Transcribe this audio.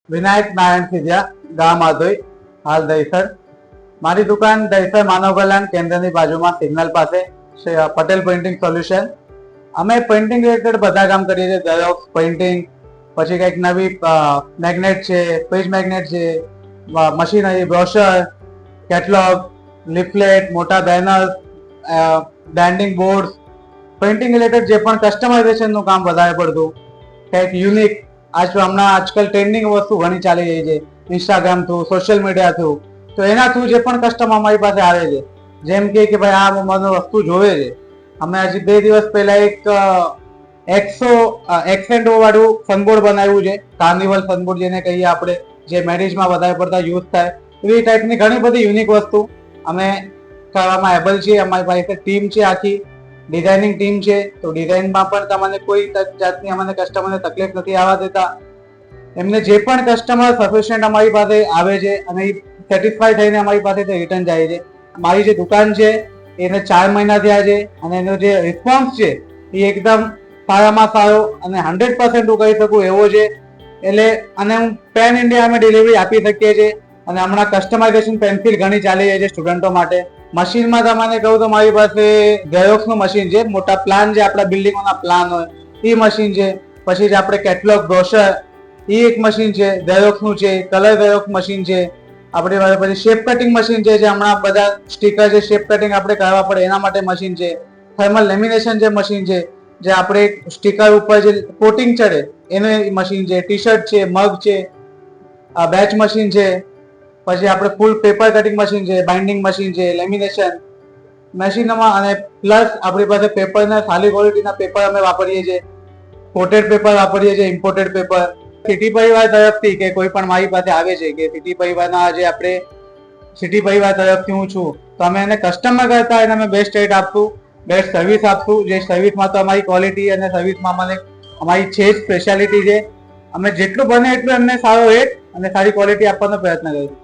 વિનાયક નારાયણ સિંધિયા, ગામ આધોઈ, હાલ દહીસર. મારી દુકાન દહીસર માનવ કલ્યાણ કેન્દ્રની બાજુમાં સિગ્નલ પાસે પટેલ પેઇન્ટિંગ સોલ્યુશન. અમે પેઇન્ટિંગ રિલેટેડ બધા કામ કરીએ છીએ. ઝેરોક્સ, પેઇન્ટિંગ, પછી કંઈક નવી મેગ્નેટ છે, પેજ મેગ્નેટ છે, મશીનરી, બ્રોશર, કેટલોગ, લીફલેટ, મોટા banners, branding board, painting related જે પણ કસ્ટમાઇઝેશનનું કામ વધારે પડતું, કંઈક યુનિક આજકાલ ટ્રેન્ડિંગ વસ્તુ ઘણી ચાલી રહી છે Instagram through, social media through. તો એના થ્રુ જે પણ કસ્ટમર અમારી પાસે આવે છે, જેમ કે ભાઈ આ મને વસ્તુ જોવે છે. અમે હજી 2 દિવસ પહેલા એક એક્સેન્ડો વાળું ફનબોર્ડ બનાવ્યું છે, કાર્નિવલ ફનબોર્ડ જેને કહીએ આપણે, જે મેરેજમાં વધારે પડતા યુઝ થાય. એવી ટાઈપની ઘણી બધી યુનિક વસ્તુ અમે કરવામાં એબલ છીએ. અમારી પાસે ટીમ છે, આખી ડિઝાઇનિંગ ટીમ છે. તો ડિઝાઇનમાં પણ તમને કોઈ જાતની અમને કસ્ટમરને તકલીફ નથી આવવા દેતા. એમને જે પણ કસ્ટમર સફિશિયન્ટ અમારી પાસે આવે છે અને સેટિસ્ફાઈ થઈને અમારી પાસેથી રિટર્ન જાય છે. મારી જે દુકાન છે એને 4 મહિના થયા છે અને એનો જે રિસ્પોન્સ છે એ એકદમ સારામાં સારો અને 100% હું કહી શકું એવો છે. એટલે અને હું પેન ઇન્ડિયા અમે ડિલિવરી આપી શકીએ છીએ. અને હમણાં કસ્ટમાઇઝેશન પેન્સિલ ઘણી ચાલી રહી છે સ્ટુડન્ટો માટે. મશીનમાં તમને કહું તો મારી પાસે ઝેરોક્સનું મશીન છે, મોટા પ્લાન જે આપણા બિલ્ડિંગોના પ્લાન હોય એ મશીન છે. પછી જે આપણે કેટલોગ, બ્રોશર, એ એક મશીન છે, ઝેરોક્સનું છે. કલર ઝેરોક્સ મશીન છે આપણી પાસે. પછી શેપ કટિંગ મશીન છે, જે હમણાં બધા સ્ટીકર જે શેપ કટિંગ આપણે કરવા પડે એના માટે મશીન છે. થર્મલ લેમિનેશન જે મશીન છે, જે આપણે સ્ટીકર ઉપર જે કોટિંગ ચડે એનું મશીન છે. ટી શર્ટ છે, મગ છે, બેચ મશીન છે. પછી આપણે ફૂલ પેપર કટિંગ મશીન છે, બાઇન્ડિંગ મશીન છે, લેમિનેશન મશીનમાં. અને પ્લસ આપણી પાસે પેપરના સારી ક્વોલિટીના પેપર અમે વાપરીએ છીએ. કોટેડ પેપર વાપરીએ છીએ, ઇમ્પોર્ટેડ પેપર. સિટી પરિવાર તરફથી કે કોઈ પણ મારી પાસે આવે છે કે સિટી પરિવારના જે આપણે સિટી પરિવાર તરફથી હું છું, તો અમે એને કસ્ટમર કરતા એને અમે બેસ્ટ રેટ આપશું, બેસ્ટ સર્વિસ આપશું. જે સર્વિસમાં તો અમારી ક્વોલિટી અને સર્વિસમાં અમારી છે જ સ્પેશિયાલિટી છે. અમે જેટલું બને એટલું એમને સારો રેટ અને સારી ક્વોલિટી આપવાનો પ્રયત્ન કરીશું.